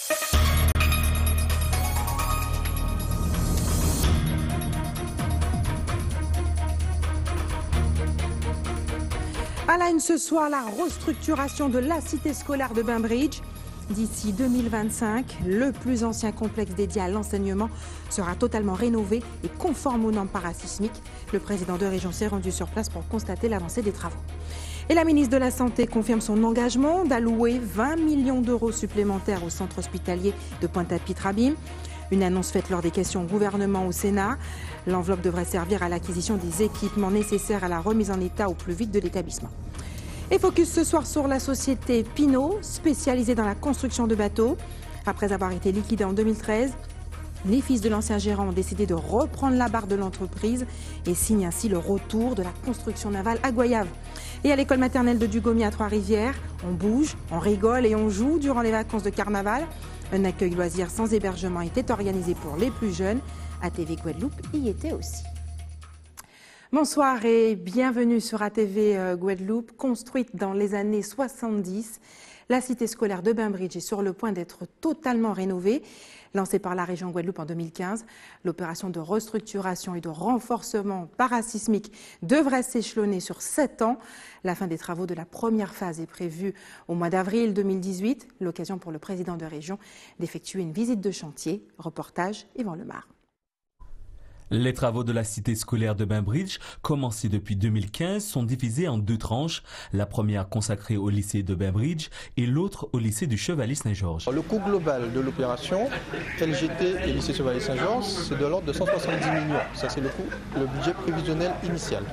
À la une ce soir, la restructuration de la cité scolaire de Bainbridge. D'ici 2025, le plus ancien complexe dédié à l'enseignement sera totalement rénové et conforme aux normes parasismiques. Le président de région s'est rendu sur place pour constater l'avancée des travaux. Et la ministre de la Santé confirme son engagement d'allouer 20 millions d'euros supplémentaires au centre hospitalier de Pointe-à-Pitre-Abîme. Une annonce faite lors des questions au gouvernement au Sénat. L'enveloppe devrait servir à l'acquisition des équipements nécessaires à la remise en état au plus vite de l'établissement. Et focus ce soir sur la société Pinot, spécialisée dans la construction de bateaux. Après avoir été liquidée en 2013, les fils de l'ancien gérant ont décidé de reprendre la barre de l'entreprise et signent ainsi le retour de la construction navale à Goyave. Et à l'école maternelle de Dugommier à Trois-Rivières, on bouge, on rigole et on joue durant les vacances de carnaval. Un accueil loisir sans hébergement était organisé pour les plus jeunes. ATV Guadeloupe y était aussi. Bonsoir et bienvenue sur ATV Guadeloupe. Construite dans les années 70, la cité scolaire de Bainbridge est sur le point d'être totalement rénovée. Lancée par la région Guadeloupe en 2015, l'opération de restructuration et de renforcement parasismique devrait s'échelonner sur 7 ans. La fin des travaux de la première phase est prévue au mois d'avril 2018. L'occasion pour le président de région d'effectuer une visite de chantier. Reportage Yvan Lemar. Les travaux de la cité scolaire de Bainbridge, commencés depuis 2015, sont divisés en 2 tranches. La première consacrée au lycée de Bainbridge et l'autre au lycée du Chevalier-Saint-Georges. Le coût global de l'opération, LGT et lycée Chevalier-Saint-Georges, c'est de l'ordre de 170 millions. Ça, c'est le budget prévisionnel initial.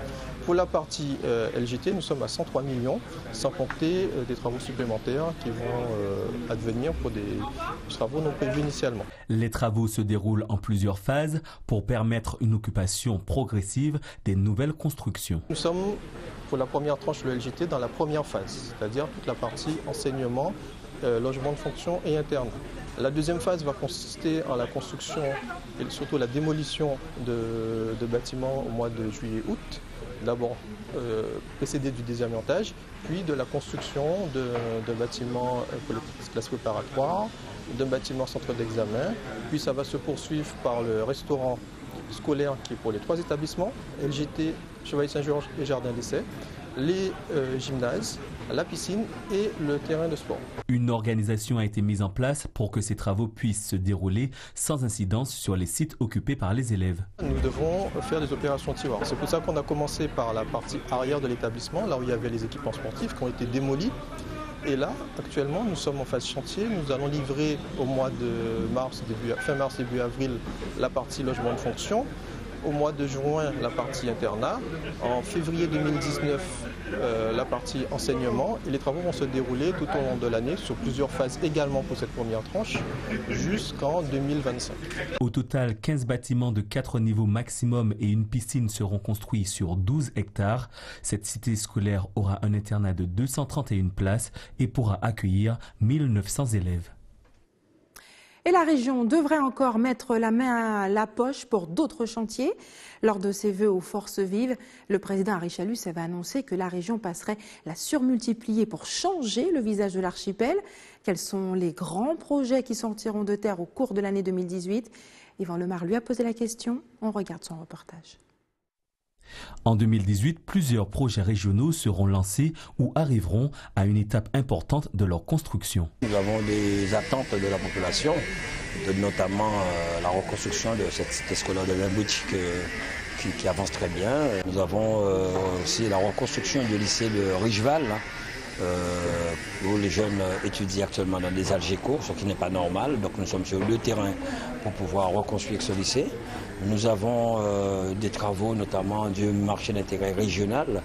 Pour la partie LGT, nous sommes à 103 millions, sans compter des travaux supplémentaires qui vont advenir pour des travaux non prévus initialement. Les travaux se déroulent en plusieurs phases pour permettre une occupation progressive des nouvelles constructions. Nous sommes, pour la première tranche, le LGT, dans la première phase, c'est-à-dire toute la partie enseignement, logement de fonction et interne. La deuxième phase va consister en la construction et surtout la démolition de bâtiments au mois de juillet-août. D'abord précédé du désamiantage, puis de la construction de bâtiments pour les classes préparatoires, d'un bâtiment centre d'examen, puis ça va se poursuivre par le restaurant scolaire qui est pour les 3 établissements, LGT, Chevalier-Saint-Georges et Jardin d'essai, les gymnases, la piscine et le terrain de sport. Une organisation a été mise en place pour que ces travaux puissent se dérouler sans incidence sur les sites occupés par les élèves. Nous devons faire des opérations tiroirs. C'est pour ça qu'on a commencé par la partie arrière de l'établissement, là où il y avait les équipements sportifs qui ont été démolis. Et là, actuellement, nous sommes en phase chantier. Nous allons livrer au mois de mars, fin mars, début avril, la partie logement de fonction. Au mois de juin, la partie internat. En février 2019, la partie enseignement. Et les travaux vont se dérouler tout au long de l'année sur plusieurs phases également pour cette première tranche jusqu'en 2025. Au total, 15 bâtiments de 4 niveaux maximum et une piscine seront construits sur 12 hectares. Cette cité scolaire aura un internat de 231 places et pourra accueillir 1900 élèves. Et la région devrait encore mettre la main à la poche pour d'autres chantiers. Lors de ses vœux aux forces vives, le président Harry Chalus avait annoncé que la région passerait la surmultiplier pour changer le visage de l'archipel. Quels sont les grands projets qui sortiront de terre au cours de l'année 2018 ? Yvan Lemar lui a posé la question. On regarde son reportage. En 2018, plusieurs projets régionaux seront lancés ou arriveront à une étape importante de leur construction. Nous avons des attentes de la population, notamment la reconstruction de cette cité scolaire de Bainbridge qui avance très bien. Nous avons aussi la reconstruction du lycée de Richeval, où les jeunes étudient actuellement dans des algécos, ce qui n'est pas normal. Donc nous sommes sur le terrain pour pouvoir reconstruire ce lycée. Nous avons des travaux notamment du marché d'intérêt régional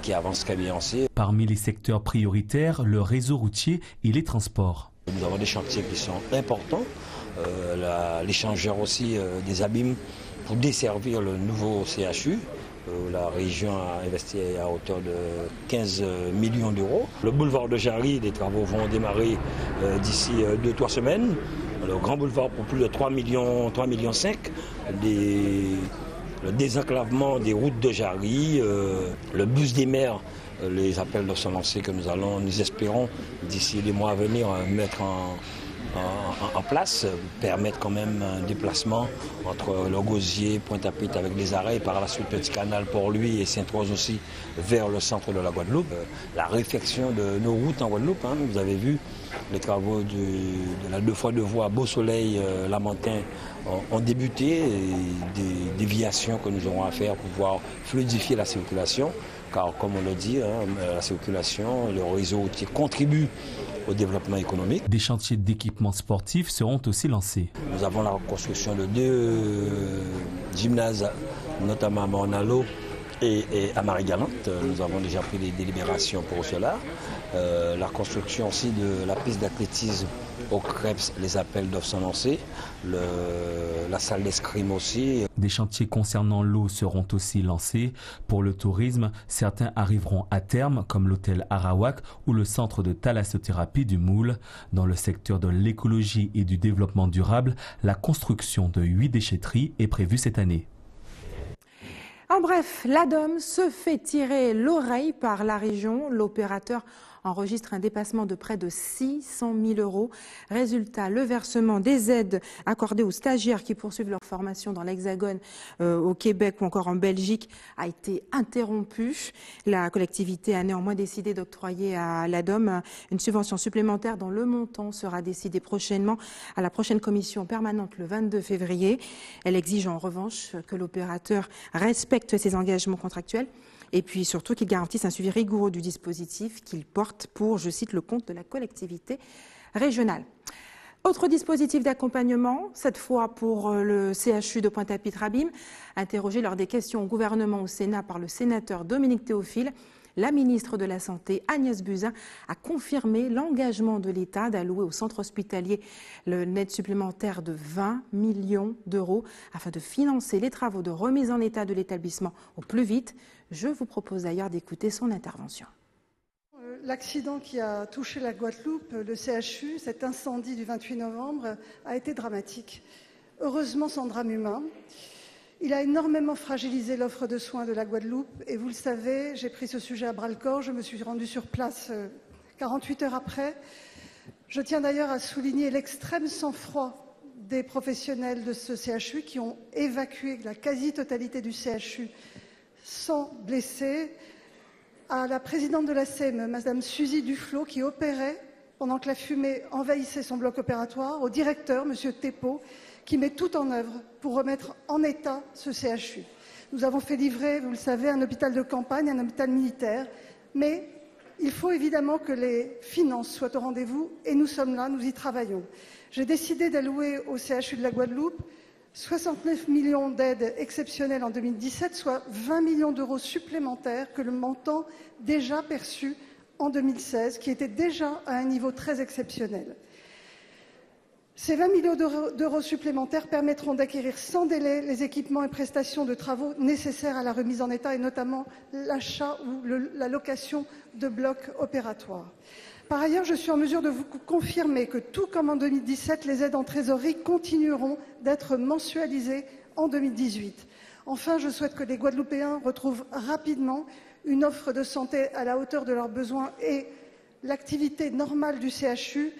qui avance très bien aussi. Parmi les secteurs prioritaires, le réseau routier et les transports. Nous avons des chantiers qui sont importants, l'échangeur aussi des abîmes pour desservir le nouveau CHU. La région a investi à hauteur de 15 millions d'euros. Le boulevard de Jarry, les travaux vont démarrer d'ici 2-3 semaines. Le grand boulevard pour plus de 3,5 millions. Le désenclavement des routes de Jarry, le bus des mers, les appels sont lancés que nous espérons d'ici les mois à venir mettre en place permettent quand même un déplacement entre le Gosier, Pointe-à-Pitre avec des arrêts, et par la suite Petit Canal pour lui et Sainte-Rose aussi vers le centre de la Guadeloupe. La réfection de nos routes en Guadeloupe, vous avez vu les travaux de la 2x2 voies Beau Soleil, Lamentin ont débuté, et des déviations que nous aurons à faire pour pouvoir fluidifier la circulation. Car comme on le dit, la circulation, le réseau routier contribue au développement économique. Des chantiers d'équipements sportifs seront aussi lancés. Nous avons la reconstruction de 2 gymnases, notamment à Mornalo et à Marie-Galante. Nous avons déjà pris des délibérations pour cela. La construction aussi de la piste d'athlétisme au CREPS, les appels doivent sont lancés. La salle d'escrime aussi. Des chantiers concernant l'eau seront aussi lancés. Pour le tourisme, certains arriveront à terme, comme l'hôtel Arawak ou le centre de thalassothérapie du Moule. Dans le secteur de l'écologie et du développement durable, la construction de 8 déchetteries est prévue cette année. En bref, l'ADOM se fait tirer l'oreille par la région. L'opérateur enregistre un dépassement de près de 600 000 euros. Résultat, le versement des aides accordées aux stagiaires qui poursuivent leur formation dans l'Hexagone, au Québec ou encore en Belgique a été interrompu. La collectivité a néanmoins décidé d'octroyer à l'ADOM une subvention supplémentaire dont le montant sera décidé prochainement à la prochaine commission permanente le 22 février. Elle exige en revanche que l'opérateur respecte ses engagements contractuels et puis surtout qu'il garantisse un suivi rigoureux du dispositif qu'il porte pour, je cite, le compte de la collectivité régionale. Autre dispositif d'accompagnement, cette fois pour le CHU de Pointe-à-Pitre-Abîme, interrogé lors des questions au gouvernement au Sénat par le sénateur Dominique Théophile. La ministre de la Santé, Agnès Buzyn, a confirmé l'engagement de l'État d'allouer au centre hospitalier une aide supplémentaire de 20 millions d'euros afin de financer les travaux de remise en état de l'établissement au plus vite. Je vous propose d'ailleurs d'écouter son intervention. L'accident qui a touché la Guadeloupe, le CHU, cet incendie du 28 novembre, a été dramatique. Heureusement, sans drame humain. Il a énormément fragilisé l'offre de soins de la Guadeloupe et vous le savez, j'ai pris ce sujet à bras-le-corps, je me suis rendue sur place 48 heures après. Je tiens d'ailleurs à souligner l'extrême sang-froid des professionnels de ce CHU qui ont évacué la quasi-totalité du CHU sans blessés, à la présidente de la SEM, Madame Suzy Duflot, qui opérait pendant que la fumée envahissait son bloc opératoire, au directeur, Monsieur Thépeau, qui met tout en œuvre pour remettre en état ce CHU. Nous avons fait livrer, vous le savez, un hôpital de campagne, un hôpital militaire, mais il faut évidemment que les finances soient au rendez-vous et nous sommes là, nous y travaillons. J'ai décidé d'allouer au CHU de la Guadeloupe 69 millions d'aides exceptionnelles en 2017, soit 20 millions d'euros supplémentaires que le montant déjà perçu en 2016, qui était déjà à un niveau très exceptionnel. Ces 20 millions d'euros supplémentaires permettront d'acquérir sans délai les équipements et prestations de travaux nécessaires à la remise en état et notamment l'achat ou la location de blocs opératoires. Par ailleurs, je suis en mesure de vous confirmer que, tout comme en 2017, les aides en trésorerie continueront d'être mensualisées en 2018. Enfin, je souhaite que les Guadeloupéens retrouvent rapidement une offre de santé à la hauteur de leurs besoins et l'activité normale du CHU.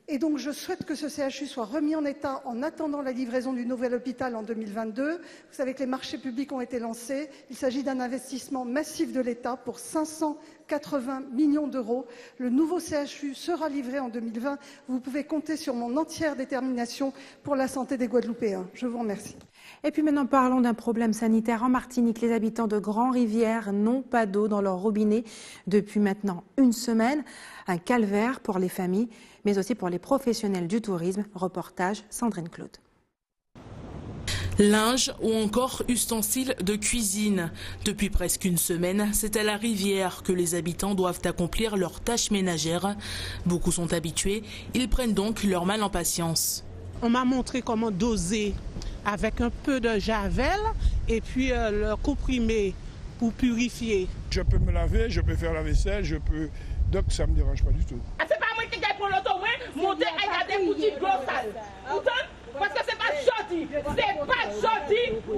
Et donc, je souhaite que ce CHU soit remis en état en attendant la livraison du nouvel hôpital en 2022. Vous savez que les marchés publics ont été lancés. Il s'agit d'un investissement massif de l'État pour 580 millions d'euros. Le nouveau CHU sera livré en 2020. Vous pouvez compter sur mon entière détermination pour la santé des Guadeloupéens. Je vous remercie. Et puis maintenant, parlons d'un problème sanitaire en Martinique. Les habitants de Grand-Rivière n'ont pas d'eau dans leur robinet depuis maintenant une semaine. Un calvaire pour les familles, mais aussi pour les professionnels du tourisme. Reportage Sandrine Claude. Linge ou encore ustensiles de cuisine. Depuis presque une semaine, c'est à la rivière que les habitants doivent accomplir leurs tâches ménagères. Beaucoup sont habitués, ils prennent donc leur mal en patience. On m'a montré comment doser avec un peu de javel et puis le comprimé pour purifier. Je peux me laver, je peux faire la vaisselle, donc ça ne me dérange pas du tout. C'est pas moi qui gagne pour l'auto, monter à des boutiques grosses salles. Parce que c'est pas jodi,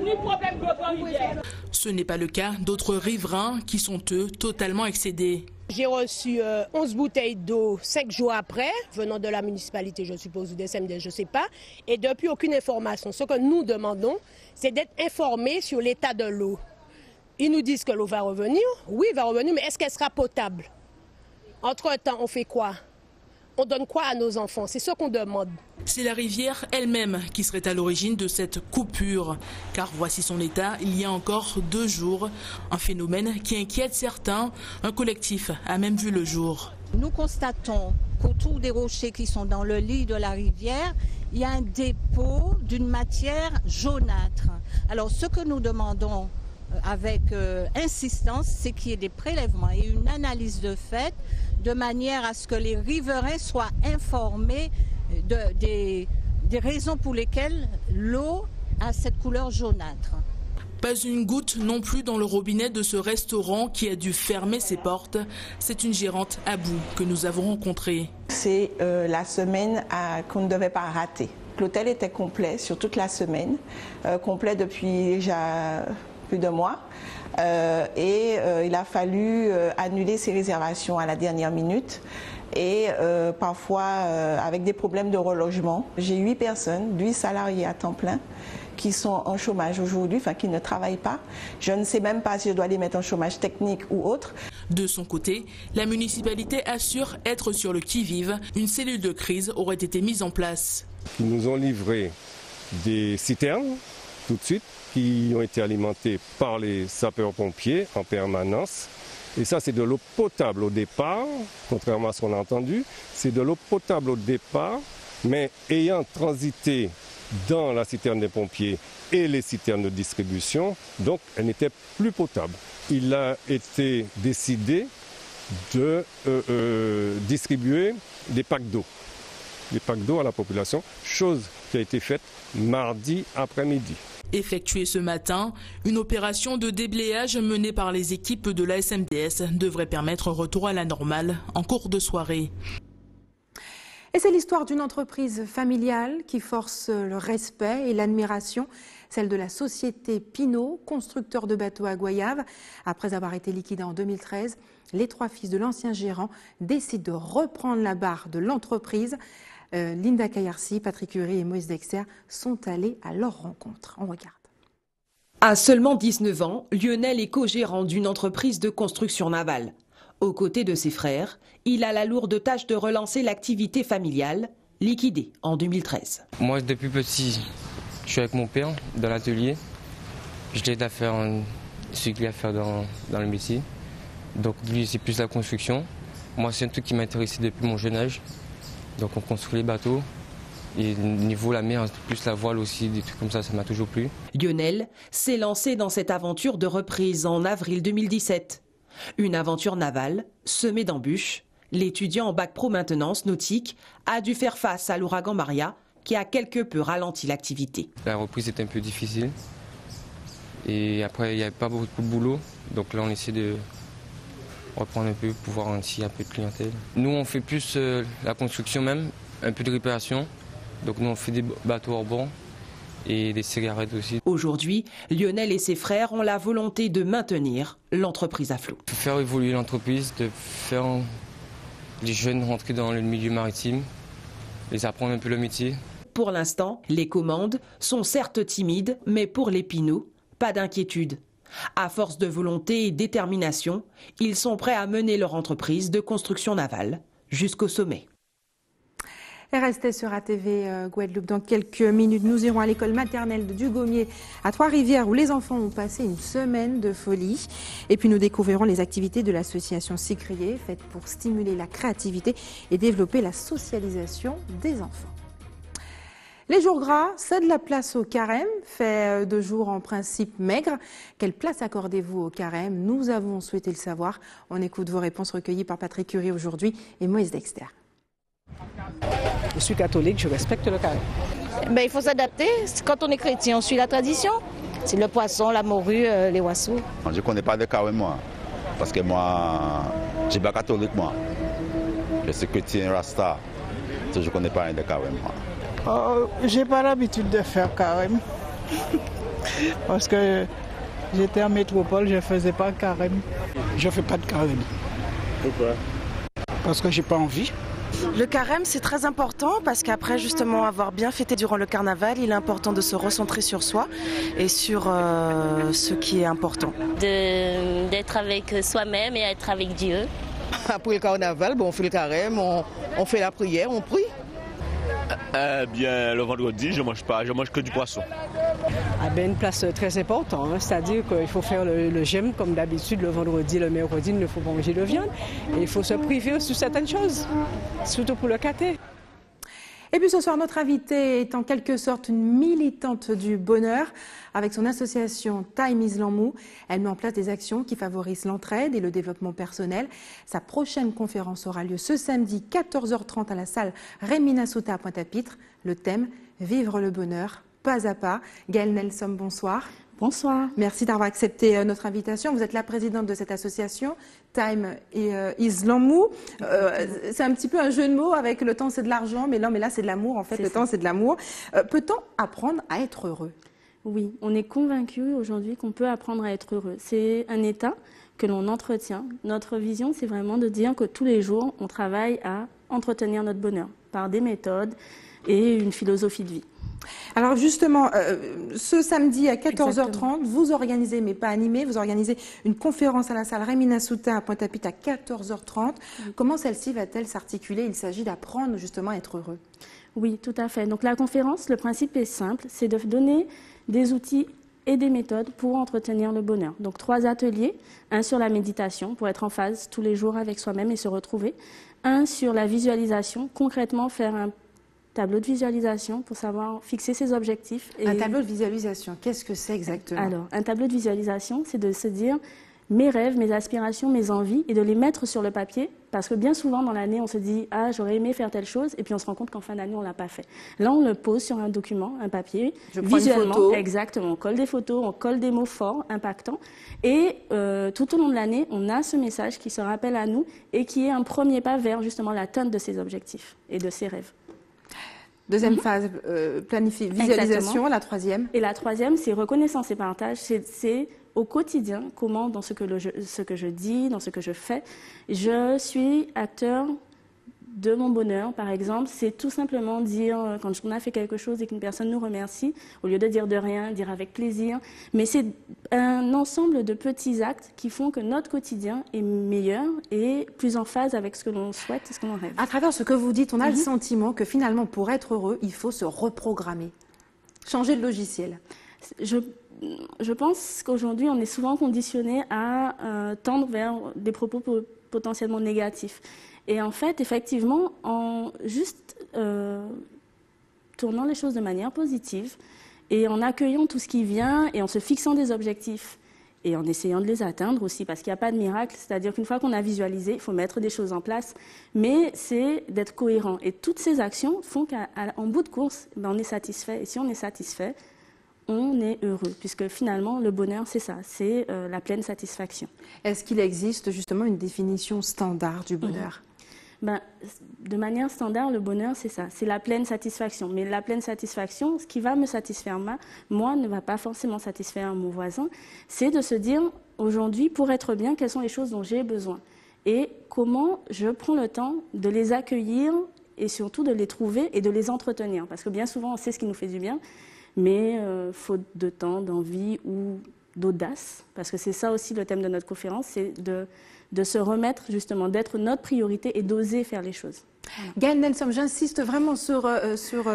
ni problème gros rivière. Ce n'est pas le cas d'autres riverains qui sont eux totalement excédés. J'ai reçu 11 bouteilles d'eau 5 jours après, venant de la municipalité, je suppose, ou des SMD, je ne sais pas. Et depuis, aucune information. Ce que nous demandons, c'est d'être informés sur l'état de l'eau. Ils nous disent que l'eau va revenir. Oui, elle va revenir, mais est-ce qu'elle sera potable? Entre-temps, on fait quoi? On donne quoi à nos enfants? C'est ce qu'on demande. C'est la rivière elle-même qui serait à l'origine de cette coupure. Car voici son état il y a encore 2 jours. Un phénomène qui inquiète certains. Un collectif a même vu le jour. Nous constatons qu'autour des rochers qui sont dans le lit de la rivière, il y a un dépôt d'une matière jaunâtre. Alors ce que nous demandons avec insistance, c'est qu'il y ait des prélèvements et une analyse de fait de manière à ce que les riverains soient informés des raisons pour lesquelles l'eau a cette couleur jaunâtre. Pas une goutte non plus dans le robinet de ce restaurant qui a dû fermer ses portes. C'est une gérante à bout que nous avons rencontrée. C'est la semaine qu'on ne devait pas rater. L'hôtel était complet sur toute la semaine, complet depuis déjà plus de mois. Il a fallu annuler ses réservations à la dernière minute et parfois avec des problèmes de relogement. J'ai 8 personnes, 8 salariés à temps plein qui sont en chômage aujourd'hui, enfin qui ne travaillent pas. Je ne sais même pas si je dois les mettre en chômage technique ou autre. De son côté, la municipalité assure être sur le qui-vive. Une cellule de crise aurait été mise en place. Ils nous ont livré des citernes tout de suite qui ont été alimentées par les sapeurs-pompiers en permanence. Et ça, c'est de l'eau potable au départ, contrairement à ce qu'on a entendu. C'est de l'eau potable au départ, mais ayant transité dans la citerne des pompiers et les citernes de distribution, donc elle n'était plus potable. Il a été décidé de distribuer des packs d'eau à la population, chose qui a été faite mardi après-midi. Effectuée ce matin, une opération de déblayage menée par les équipes de la SMDS devrait permettre un retour à la normale en cours de soirée. Et c'est l'histoire d'une entreprise familiale qui force le respect et l'admiration, celle de la société Pinault, constructeur de bateaux à Goyave. Après avoir été liquidée en 2013, les 3 fils de l'ancien gérant décident de reprendre la barre de l'entreprise. Linda Kayarsi, Patrick Curie et Moïse Dexter sont allés à leur rencontre. On regarde. À seulement 19 ans, Lionel est co-gérant d'une entreprise de construction navale. Aux côtés de ses frères, il a la lourde tâche de relancer l'activité familiale, liquidée en 2013. Moi, depuis petit, je suis avec mon père dans l'atelier. Je l'aide à faire ce qu'il a à faire dans le métier. Donc lui, c'est plus la construction. Moi, c'est un truc qui m'a intéressé depuis mon jeune âge. Donc on construit les bateaux. Et niveau la mer, plus la voile aussi, des trucs comme ça m'a toujours plu. Lionel s'est lancé dans cette aventure de reprise en avril 2017. Une aventure navale semée d'embûches. L'étudiant en bac pro maintenance nautique a dû faire face à l'ouragan Maria qui a quelque peu ralenti l'activité. La reprise était un peu difficile. Et après, il n'y avait pas beaucoup de boulot. Donc là, on essaie de reprendre un peu pour voir aussi un peu de clientèle. Nous, on fait plus la construction même, un peu de réparation. Donc nous, on fait des bateaux hors bord et des cigarettes aussi. Aujourd'hui, Lionel et ses frères ont la volonté de maintenir l'entreprise à flot. De faire évoluer l'entreprise, de faire les jeunes rentrer dans le milieu maritime, les apprendre un peu le métier. Pour l'instant, les commandes sont certes timides, mais pour les Pinault, pas d'inquiétude. À force de volonté et détermination, ils sont prêts à mener leur entreprise de construction navale jusqu'au sommet. Et restez sur ATV Guadeloupe. Dans quelques minutes, nous irons à l'école maternelle de Dugommier à Trois-Rivières où les enfants ont passé une semaine de folie. Et puis nous découvrirons les activités de l'association Sicrier, faites pour stimuler la créativité et développer la socialisation des enfants. Les jours gras, c'est de la place au carême, fait 2 jours en principe maigre. Quelle place accordez-vous au carême? Nous avons souhaité le savoir. On écoute vos réponses recueillies par Patrick Curie aujourd'hui et Moïse Dexter. Je suis catholique, je respecte le carême. Il faut s'adapter. Quand on est chrétien, on suit la tradition. C'est le poisson, la morue, les oiseaux. Je ne connais pas de carême, moi. Parce que moi, je ne suis pas catholique, moi. Je suis chrétien rasta. Je ne connais pas rien de carême, moi. Je n'ai pas l'habitude de faire carême. Parce que j'étais en métropole, je ne faisais pas carême. Je ne fais pas de carême. Pourquoi? Parce que j'ai pas envie. Le carême, c'est très important parce qu'après justement avoir bien fêté durant le carnaval, il est important de se recentrer sur soi et sur ce qui est important. D'être avec soi-même et être avec Dieu. Après le carnaval, on fait le carême, on fait la prière, on prie. Bien, le vendredi, je mange que du poisson. Une place très importante, hein, c'est-à-dire qu'il faut faire le jeûne comme d'habitude le vendredi, le mercredi, il ne faut pas manger de viande. Et il faut se priver sur certaines choses, surtout pour le caté. Et puis ce soir, notre invitée est en quelque sorte une militante du bonheur. Avec son association Time Islamou, elle met en place des actions qui favorisent l'entraide et le développement personnel. Sa prochaine conférence aura lieu ce samedi 14h30 à la salle Rémy Nassouta à Pointe-à-Pitre. Le thème, vivre le bonheur, pas à pas. Gaëlle Nelson, bonsoir. Bonsoir. Merci d'avoir accepté notre invitation. Vous êtes la présidente de cette association, Time Islamou. C'est un petit peu un jeu de mots avec le temps c'est de l'argent, mais là c'est de l'amour en fait, le temps c'est de l'amour. Peut-on apprendre à être heureux? Oui, on est convaincus aujourd'hui qu'on peut apprendre à être heureux. C'est un état que l'on entretient. Notre vision, c'est vraiment de dire que tous les jours, on travaille à entretenir notre bonheur par des méthodes et une philosophie de vie. Alors justement, ce samedi à 14h30, Exactement. vous organisez, mais pas animé, vous organisez une conférence à la salle Rémy Nassouta à Pointe-à-Pitre à 14h30. Oui. Comment celle-ci va-t-elle s'articuler? Il s'agit d'apprendre justement à être heureux. Oui, tout à fait. Donc la conférence, le principe est simple, c'est de donner des outils et des méthodes pour entretenir le bonheur. Donc 3 ateliers, un sur la méditation pour être en phase tous les jours avec soi-même et se retrouver, un sur la visualisation, concrètement faire un tableau de visualisation pour savoir fixer ses objectifs. Un tableau de visualisation, qu'est-ce que c'est exactement? Alors, un tableau de visualisation, c'est de se dire mes rêves, mes aspirations, mes envies et de les mettre sur le papier parce que bien souvent dans l'année, on se dit « Ah, j'aurais aimé faire telle chose » et puis on se rend compte qu'en fin d'année, on ne l'a pas fait. Là, on le pose sur un document, un papier, visuellement. Une photo. Exactement, on colle des photos, on colle des mots forts, impactants et tout au long de l'année, on a ce message qui se rappelle à nous et qui est un premier pas vers justement l'atteinte de ses objectifs et de ses rêves. Deuxième phase, visualisation, exactement. La troisième? Et la troisième, c'est reconnaissance et partage. C'est au quotidien, comment, dans ce que je dis, dans ce que je fais, je suis acteur de mon bonheur, par exemple. C'est tout simplement dire, quand on a fait quelque chose et qu'une personne nous remercie, au lieu de dire de rien, dire avec plaisir. Mais c'est un ensemble de petits actes qui font que notre quotidien est meilleur et plus en phase avec ce que l'on souhaite et ce que l'on rêve. À travers ce que vous dites, on a le sentiment que finalement, pour être heureux, il faut se reprogrammer, changer de logiciel. Je pense qu'aujourd'hui, on est souvent conditionné à tendre vers des propos potentiellement négatifs. Et en fait, effectivement, en juste tournant les choses de manière positive et en accueillant tout ce qui vient et en se fixant des objectifs et en essayant de les atteindre aussi, parce qu'il n'y a pas de miracle, c'est-à-dire qu'une fois qu'on a visualisé, il faut mettre des choses en place, mais c'est d'être cohérent. Et toutes ces actions font qu'en bout de course, on est satisfait. Et si on est satisfait, on est heureux, puisque finalement, le bonheur, c'est ça, c'est la pleine satisfaction. Est-ce qu'il existe justement une définition standard du bonheur? De manière standard, le bonheur, c'est ça, c'est la pleine satisfaction. Mais la pleine satisfaction, ce qui va me satisfaire moi, ne va pas forcément satisfaire mon voisin. C'est de se dire, aujourd'hui, pour être bien, quelles sont les choses dont j'ai besoin? Et comment je prends le temps de les accueillir et surtout de les trouver et de les entretenir. Parce que bien souvent, on sait ce qui nous fait du bien, mais faute de temps, d'envie ou d'audace, parce que c'est ça aussi le thème de notre conférence, c'est de se remettre justement, d'être notre priorité et d'oser faire les choses. Gaëlle Nelson, j'insiste vraiment sur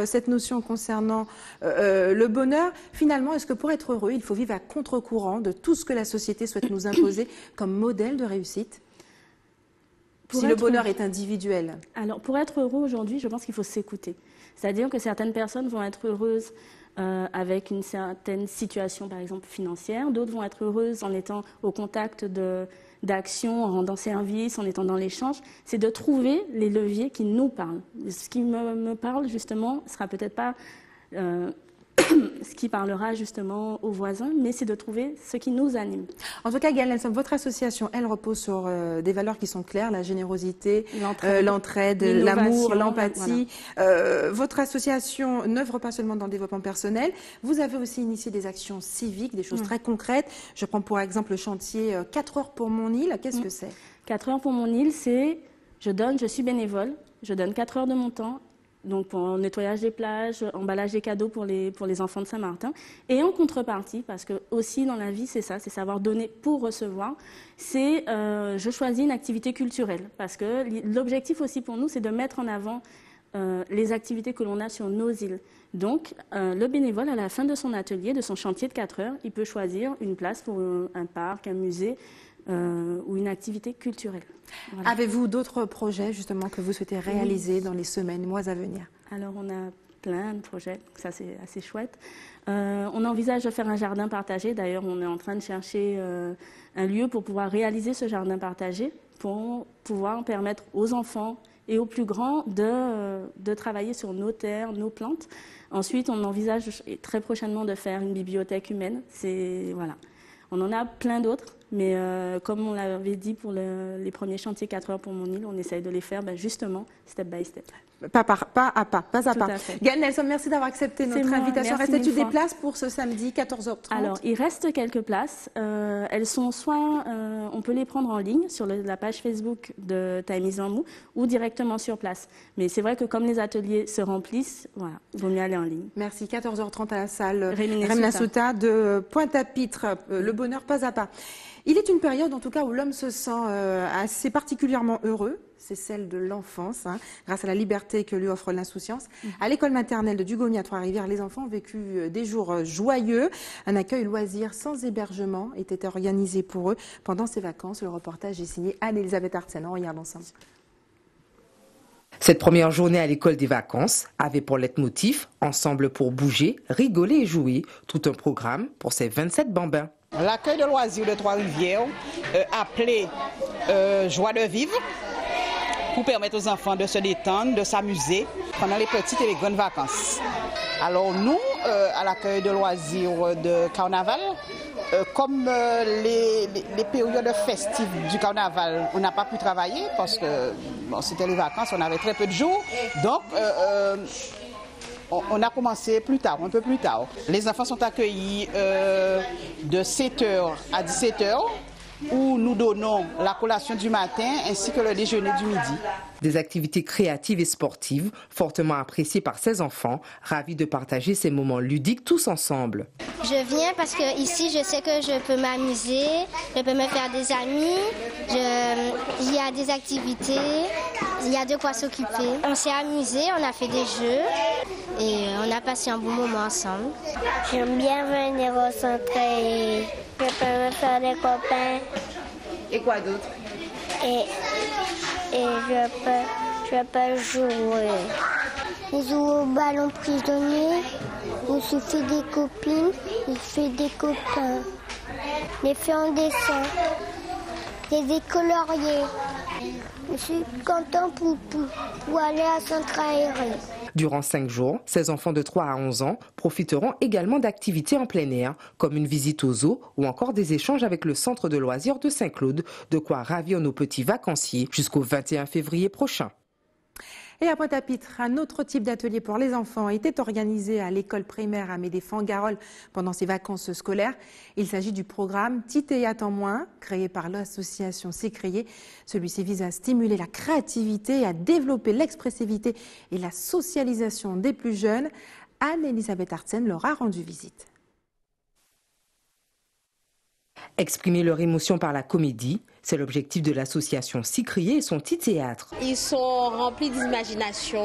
cette notion concernant le bonheur. Finalement, est-ce que pour être heureux, il faut vivre à contre-courant de tout ce que la société souhaite nous imposer comme modèle de réussite? Si le bonheur est individuel. Alors, pour être heureux aujourd'hui, je pense qu'il faut s'écouter. C'est-à-dire que certaines personnes vont être heureuses avec une certaine situation, par exemple, financière. D'autres vont être heureuses en étant au contact d'actions, en rendant service, en étant dans l'échange. C'est de trouver les leviers qui nous parlent. Ce qui me parle, justement, ne sera peut-être pas ce qui parlera justement aux voisins, mais c'est de trouver ce qui nous anime. En tout cas, Gaëlle Nelson, votre association, elle repose sur des valeurs qui sont claires, la générosité, l'entraide, l'amour, l'empathie. Voilà. Votre association n'œuvre pas seulement dans le développement personnel, vous avez aussi initié des actions civiques, des choses très concrètes. Je prends pour exemple le chantier 4 heures pour mon île, qu'est-ce que c'est ? 4 heures pour mon île, c'est je suis bénévole, je donne 4 heures de mon temps, donc pour nettoyage des plages, emballage des cadeaux pour les enfants de Saint-Martin. Et en contrepartie, parce que aussi dans la vie, c'est ça, c'est savoir donner pour recevoir, c'est je choisis une activité culturelle. Parce que l'objectif aussi pour nous, c'est de mettre en avant les activités que l'on a sur nos îles. Donc, le bénévole, à la fin de son atelier, de son chantier de 4 heures, il peut choisir une place pour un parc, un musée ou une activité culturelle. Voilà. Avez-vous d'autres projets, justement, que vous souhaitez réaliser dans les semaines, mois à venir? Alors, on a plein de projets, ça c'est assez chouette. On envisage de faire un jardin partagé. D'ailleurs, on est en train de chercher un lieu pour pouvoir réaliser ce jardin partagé, pour pouvoir permettre aux enfants et aux plus grands de travailler sur nos terres, nos plantes. Ensuite, on envisage très prochainement de faire une bibliothèque humaine. Voilà. On en a plein d'autres, mais comme on l'avait dit pour les premiers chantiers 4 heures pour mon île, on essaye de les faire justement step by step. Pas à pas. Gaëlle Nelson, merci d'avoir accepté notre invitation. Restait-il des places pour ce samedi 14h30? Alors, il reste quelques places. Elles sont soit, on peut les prendre en ligne sur la page Facebook de Taïmis Zamou ou directement sur place. Mais c'est vrai que comme les ateliers se remplissent, voilà, il vaut mieux aller en ligne. Merci. 14h30 à la salle Rémina Souta de Pointe-à-Pitre. Le bonheur pas à pas. Il est une période, en tout cas, où l'homme se sent assez particulièrement heureux. C'est celle de l'enfance, grâce à la liberté que lui offre l'insouciance. À l'école maternelle de Dugoni à Trois-Rivières, les enfants ont vécu des jours joyeux. Un accueil loisir sans hébergement était organisé pour eux pendant ces vacances. Le reportage est signé Anne-Elisabeth Artsen. On regarde ensemble. Cette première journée à l'école des vacances avait pour leitmotiv « Ensemble pour bouger, rigoler et jouer ». Tout un programme pour ces 27 bambins. L'accueil de loisirs de Trois-Rivières, appelé Joie de vivre, pour permettre aux enfants de se détendre, de s'amuser pendant les petites et les grandes vacances. Alors nous, à l'accueil de loisirs de carnaval, comme les périodes festives du carnaval, on n'a pas pu travailler parce que c'était les vacances, on avait très peu de jours. Donc, on a commencé plus tard, un peu plus tard. Les enfants sont accueillis de 7h à 17h, où nous donnons la collation du matin ainsi que le déjeuner du midi. Des activités créatives et sportives fortement appréciées par ces enfants, ravis de partager ces moments ludiques tous ensemble. Je viens parce que ici je sais que je peux m'amuser, je peux me faire des amis, il y a des activités, il y a de quoi s'occuper. On s'est amusé, on a fait des jeux et on a passé un bon moment ensemble. J'aime bien venir au centre et je peux me faire des copains. Et quoi d'autre? Et je peux jouer. On joue au ballon prisonnier, on se fait des copines, on se fait des copains. Les fait en dessin, des coloriers. Je suis content pour aller à centre aéré. Durant 5 jours, ces enfants de 3 à 11 ans profiteront également d'activités en plein air, comme une visite aux zoos ou encore des échanges avec le centre de loisirs de Saint-Claude, de quoi ravir nos petits vacanciers jusqu'au 21 février prochain. Et à Pointe-à-Pitre, un autre type d'atelier pour les enfants était organisé à l'école primaire Amédée Fangarol pendant ses vacances scolaires. Il s'agit du programme Titéat en moins, créé par l'association S'écrier. Celui-ci vise à stimuler la créativité et à développer l'expressivité et la socialisation des plus jeunes. Anne-Elisabeth Artsen leur a rendu visite. Exprimer leur émotion par la comédie, c'est l'objectif de l'association S'écrier et son petit théâtre. Ils sont remplis d'imagination,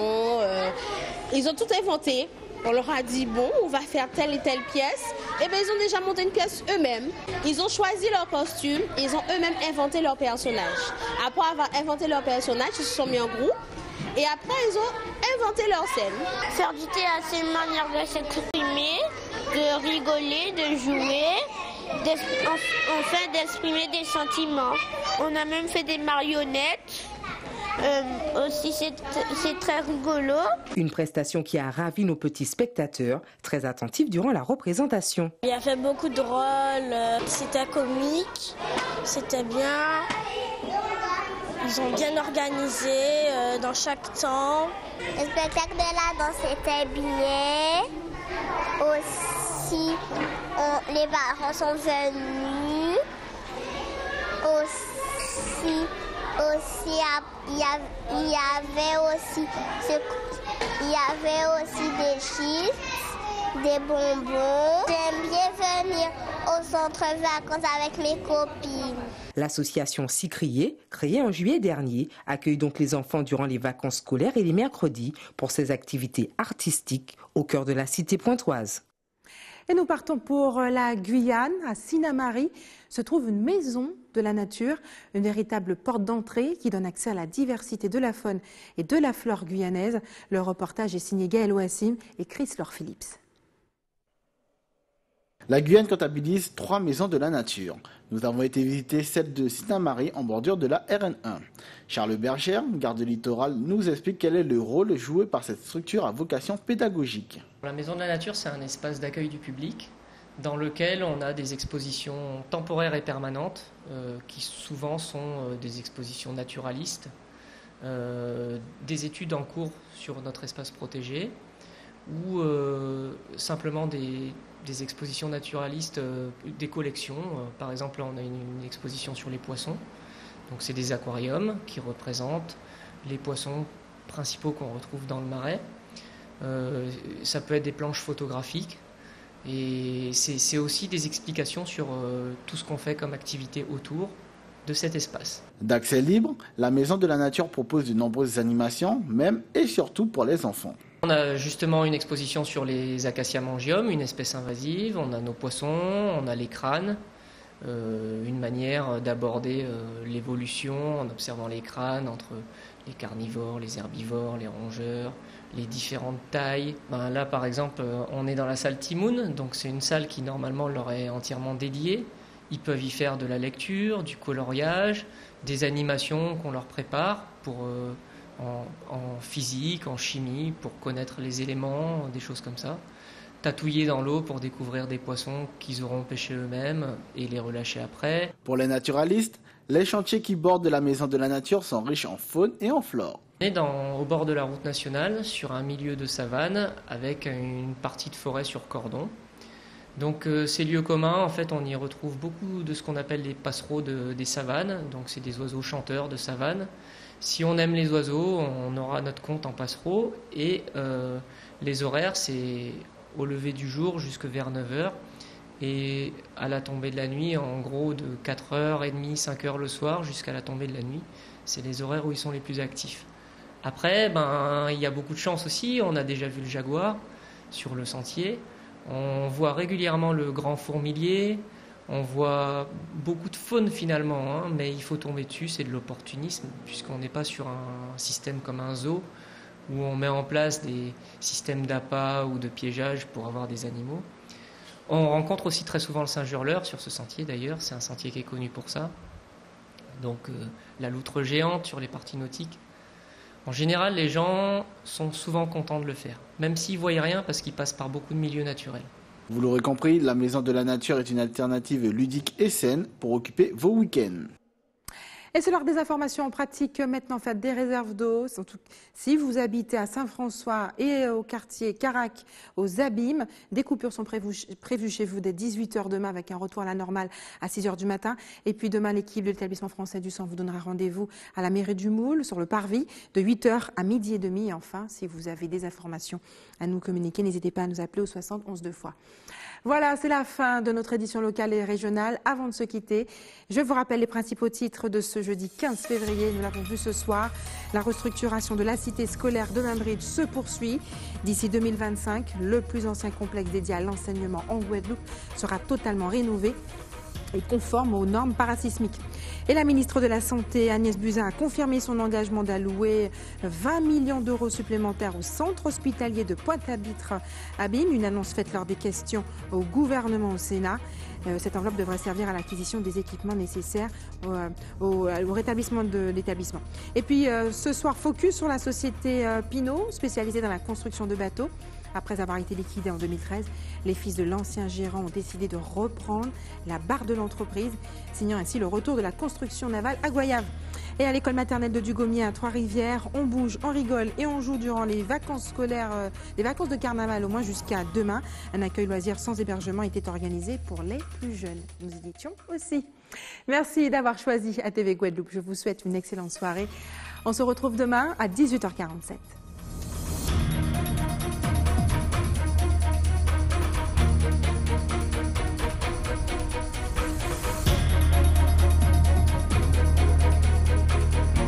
ils ont tout inventé. On leur a dit, bon, on va faire telle et telle pièce. Et bien, ils ont déjà monté une pièce eux-mêmes. Ils ont choisi leur costume, ils ont eux-mêmes inventé leur personnage. Après avoir inventé leur personnage, ils se sont mis en groupe. Et après, ils ont inventé leur scène. Faire du théâtre, c'est une manière de s'exprimer, de rigoler, de jouer. Enfin d'exprimer des sentiments. On a même fait des marionnettes. Aussi c'est très rigolo. Une prestation qui a ravi nos petits spectateurs, très attentifs durant la représentation. Il a fait beaucoup de rôles, c'était comique, c'était bien. Ils ont bien organisé dans chaque temps. Le spectacle de la danse était bien. Aussi, les parents sont venus. Aussi, Aussi, il y avait aussi des chips, des bonbons. J'aime bien venir au centre vacances avec mes copines. L'association Cicrier, créée en juillet dernier, accueille donc les enfants durant les vacances scolaires et les mercredis pour ces activités artistiques au cœur de la cité pointoise. Et nous partons pour la Guyane. À Sinnamary se trouve une maison de la nature, une véritable porte d'entrée qui donne accès à la diversité de la faune et de la flore guyanaise. Le reportage est signé Gaël Ouassim et Chris Laure-Phillips. La Guyane comptabilise 3 maisons de la nature. Nous avons été visiter celle de Sinnamary en bordure de la RN1. Charles Berger, garde littoral, nous explique quel est le rôle joué par cette structure à vocation pédagogique. La maison de la nature, c'est un espace d'accueil du public dans lequel on a des expositions temporaires et permanentes qui souvent sont des expositions naturalistes, des études en cours sur notre espace protégé ou simplement des expositions naturalistes, des collections. Par exemple, on a une exposition sur les poissons. Donc c'est des aquariums qui représentent les poissons principaux qu'on retrouve dans le marais. Ça peut être des planches photographiques. Et c'est aussi des explications sur tout ce qu'on fait comme activité autour de cet espace. D'accès libre, la Maison de la Nature propose de nombreuses animations, même et surtout pour les enfants. On a justement une exposition sur les Acacia-Mangium, une espèce invasive, on a nos poissons, on a les crânes, une manière d'aborder l'évolution en observant les crânes entre les carnivores, les herbivores, les rongeurs, les différentes tailles. Là par exemple, on est dans la salle Timoun, donc c'est une salle qui normalement leur est entièrement dédiée. Ils peuvent y faire de la lecture, du coloriage, des animations qu'on leur prépare pour... en physique, en chimie, pour connaître les éléments, des choses comme ça. Tatouiller dans l'eau pour découvrir des poissons qu'ils auront pêchés eux-mêmes et les relâcher après. Pour les naturalistes, les chantiers qui bordent la Maison de la Nature sont riches en faune et en flore. On est au bord de la route nationale, sur un milieu de savane, avec une partie de forêt sur cordon. Donc ces lieux communs, en fait, on y retrouve beaucoup de ce qu'on appelle les passereaux des savanes. Donc c'est des oiseaux chanteurs de savane. Si on aime les oiseaux, on aura notre compte en passereau. Et les horaires, c'est au lever du jour jusque vers 9h. Et à la tombée de la nuit, en gros de 4h30, 5h le soir jusqu'à la tombée de la nuit. C'est les horaires où ils sont les plus actifs. Après, il y a beaucoup de chance aussi. On a déjà vu le jaguar sur le sentier. On voit régulièrement le grand fourmilier. On voit beaucoup de faune finalement, mais il faut tomber dessus, c'est de l'opportunisme, puisqu'on n'est pas sur un système comme un zoo, où on met en place des systèmes d'appât ou de piégeage pour avoir des animaux. On rencontre aussi très souvent le singe hurleur sur ce sentier d'ailleurs, c'est un sentier qui est connu pour ça. Donc la loutre géante sur les parties nautiques. En général, les gens sont souvent contents de le faire, même s'ils ne voient rien parce qu'ils passent par beaucoup de milieux naturels. Vous l'aurez compris, la Maison de la Nature est une alternative ludique et saine pour occuper vos week-ends. Et c'est l'heure des informations pratiques. Maintenant, faites des réserves d'eau. Si vous habitez à Saint-François et au quartier Carac, aux Abîmes, des coupures sont prévues chez vous dès 18h demain avec un retour à la normale à 6h du matin. Et puis demain, l'équipe de l'établissement français du sang vous donnera rendez-vous à la mairie du Moule, sur le parvis, de 8h à 12h30. Et enfin, si vous avez des informations à nous communiquer, n'hésitez pas à nous appeler au 60 11 2 fois. Voilà, c'est la fin de notre édition locale et régionale. Avant de se quitter, je vous rappelle les principaux titres de ce jeudi 15 février. Nous l'avons vu ce soir. La restructuration de la cité scolaire de Bainbridge se poursuit. D'ici 2025, le plus ancien complexe dédié à l'enseignement en Guadeloupe sera totalement rénové et conforme aux normes parasismiques. Et la ministre de la Santé, Agnès Buzyn, a confirmé son engagement d'allouer 20 millions d'euros supplémentaires au centre hospitalier de Pointe-à-Pitre-Abîme, une annonce faite lors des questions au gouvernement au Sénat. Cette enveloppe devrait servir à l'acquisition des équipements nécessaires au rétablissement de l'établissement. Et puis ce soir, focus sur la société Pinot, spécialisée dans la construction de bateaux. Après avoir été liquidé en 2013, les fils de l'ancien gérant ont décidé de reprendre la barre de l'entreprise, signant ainsi le retour de la construction navale à Goyave. Et à l'école maternelle de Dugommier à Trois-Rivières, on bouge, on rigole et on joue durant les vacances scolaires, les vacances de carnaval au moins jusqu'à demain. Un accueil loisir sans hébergement était organisé pour les plus jeunes. Nous y étions aussi. Merci d'avoir choisi ATV Guadeloupe. Je vous souhaite une excellente soirée. On se retrouve demain à 18h47.